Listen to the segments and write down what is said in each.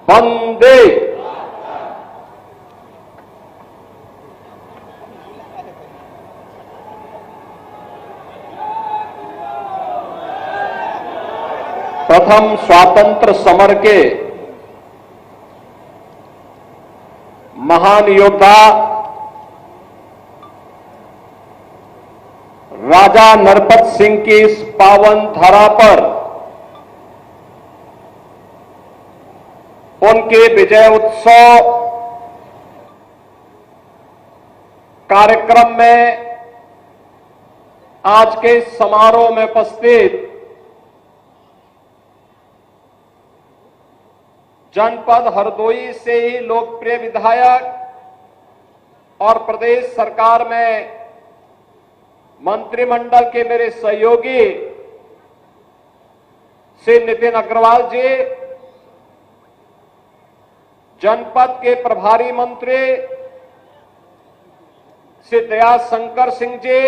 वंदे। प्रथम स्वातंत्र समर के महान योद्धा राजा नरपत सिंह की इस पावन धरा पर उनके विजय उत्सव कार्यक्रम में आज के समारोह में उपस्थित जनपद हरदोई से ही लोकप्रिय विधायक और प्रदेश सरकार में मंत्रिमंडल के मेरे सहयोगी श्री नितिन अग्रवाल जी, जनपद के प्रभारी मंत्री श्री दयाशंकर सिंह जी,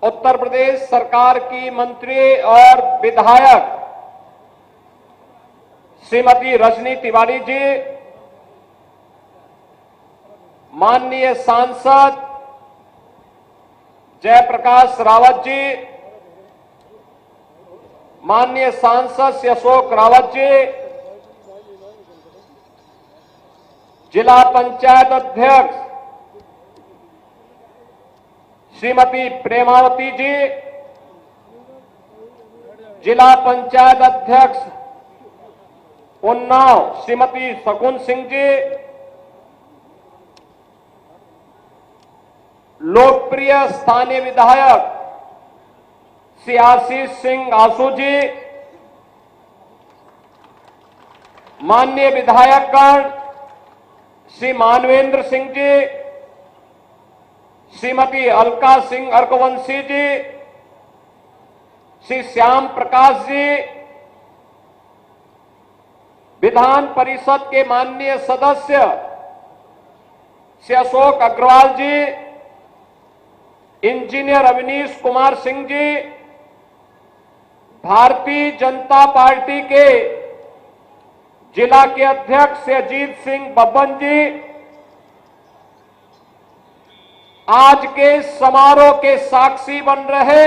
उत्तर प्रदेश सरकार की मंत्री और विधायक श्रीमती रजनी तिवारी जी, माननीय सांसद जयप्रकाश रावत जी, माननीय सांसद श्री अशोक रावत जी, जिला पंचायत अध्यक्ष श्रीमती प्रेमावती जी, जिला पंचायत अध्यक्ष उन्नाव श्रीमती शकुन सिंह जी, लोकप्रिय स्थानीय विधायक श्री आशीष सिंह आसू जी, माननीय विधायकगण श्री मानवेंद्र सिंह जी, श्रीमती अलका सिंह अर्कवंशी जी, श्री श्याम प्रकाश जी, विधान परिषद के माननीय सदस्य श्री अशोक अग्रवाल जी, इंजीनियर अवनीश कुमार सिंह जी, भारतीय जनता पार्टी के जिला के अध्यक्ष श्री अजीत सिंह बब्बन जी, आज के समारोह के साक्षी बन रहे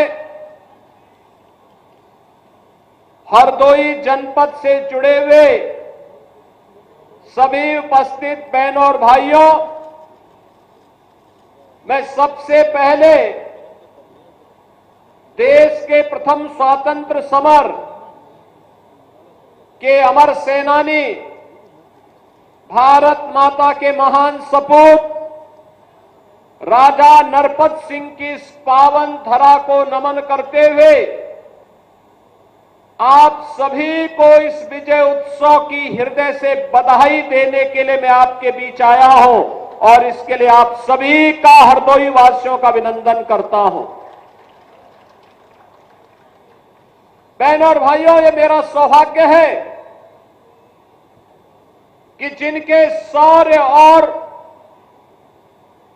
हरदोई जनपद से जुड़े हुए सभी उपस्थित बहनों और भाइयों, मैं सबसे पहले देश के प्रथम स्वातंत्र समर के अमर सेनानी, भारत माता के महान सपूत राजा नरपत सिंह की इस पावन धरा को नमन करते हुए आप सभी को इस विजय उत्सव की हृदय से बधाई देने के लिए मैं आपके बीच आया हूं और इसके लिए आप सभी का हरदोई वासियों का अभिनंदन करता हूं। बहनों और भाइयों, ये मेरा सौभाग्य है कि जिनके शौर्य और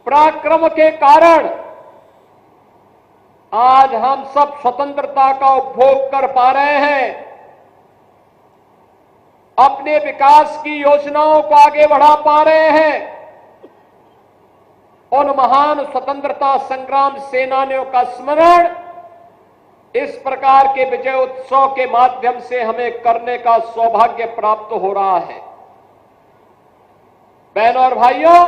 पराक्रम के कारण आज हम सब स्वतंत्रता का उपभोग कर पा रहे हैं, अपने विकास की योजनाओं को आगे बढ़ा पा रहे हैं, उन महान स्वतंत्रता संग्राम सेनानियों का स्मरण इस प्रकार के विजय उत्सव के माध्यम से हमें करने का सौभाग्य प्राप्त हो रहा है। बहनों और भाइयों,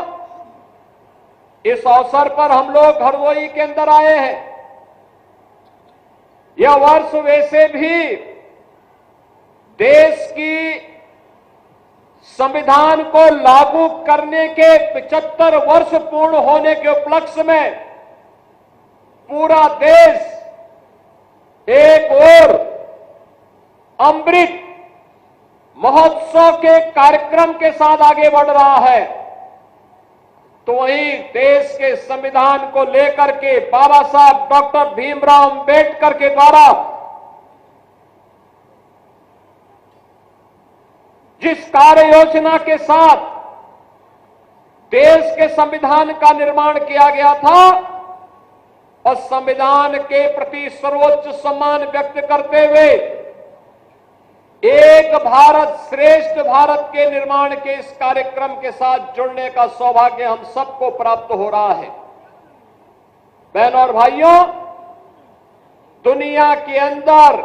इस अवसर पर हम लोग हरदोई के अंदर आए हैं। यह वर्ष वैसे भी देश की संविधान को लागू करने के 75 वर्ष पूर्ण होने के उपलक्ष्य में पूरा देश एक ओर अमृत महोत्सव के कार्यक्रम के साथ आगे बढ़ रहा है, तो वहीं देश के संविधान को लेकर के बाबा साहब डॉक्टर भीमराव अंबेडकर के द्वारा जिस कार्य योजना के साथ देश के संविधान का निर्माण किया गया था और संविधान के प्रति सर्वोच्च सम्मान व्यक्त करते हुए एक भारत श्रेष्ठ भारत के निर्माण के इस कार्यक्रम के साथ जुड़ने का सौभाग्य हम सबको प्राप्त हो रहा है। बहनों और भाइयों, दुनिया के अंदर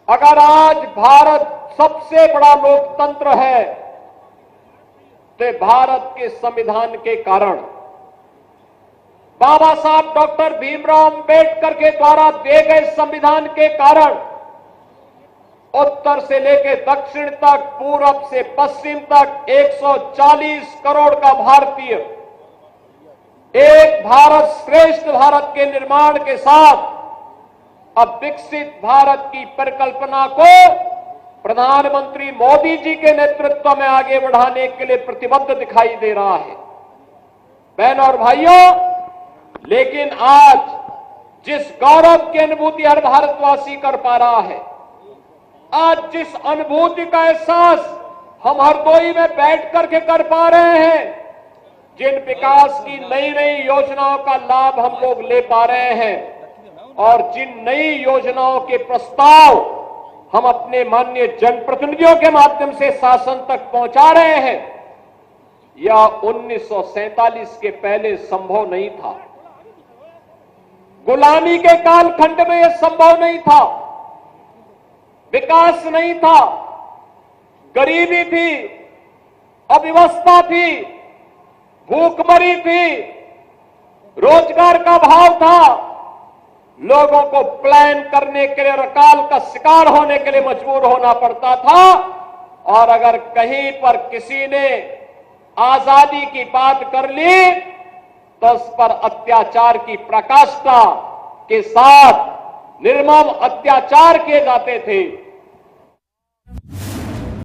अगर आज भारत सबसे बड़ा लोकतंत्र है तो भारत के संविधान के कारण, बाबा साहब डॉक्टर भीमराव अंबेडकर के द्वारा दिए गए संविधान के कारण उत्तर से लेकर दक्षिण तक, पूरब से पश्चिम तक 140 करोड़ का भारतीय एक भारत श्रेष्ठ भारत के निर्माण के साथ अब विकसित भारत की परिकल्पना को प्रधानमंत्री मोदी जी के नेतृत्व में आगे बढ़ाने के लिए प्रतिबद्ध दिखाई दे रहा है। बहनों और भाइयों, लेकिन आज जिस गौरव की अनुभूति हर भारतवासी कर पा रहा है, आज जिस अनुभूति का एहसास हम हरदोई में बैठ करके कर पा रहे हैं, जिन विकास की नई नई योजनाओं का लाभ हम लोग ले पा रहे हैं और जिन नई योजनाओं के प्रस्ताव हम अपने माननीय जनप्रतिनिधियों के माध्यम से शासन तक पहुंचा रहे हैं, यह 1947 के पहले संभव नहीं था। गुलामी के कालखंड में यह संभव नहीं था। विकास नहीं था, गरीबी थी, अव्यवस्था थी, भूखमरी थी, रोजगार का अभाव था, लोगों को प्लान करने के लिए और अकाल का शिकार होने के लिए मजबूर होना पड़ता था। और अगर कहीं पर किसी ने आजादी की बात कर ली तो उस पर अत्याचार की प्रकाष्ठा के साथ निर्मम अत्याचार किए जाते थे।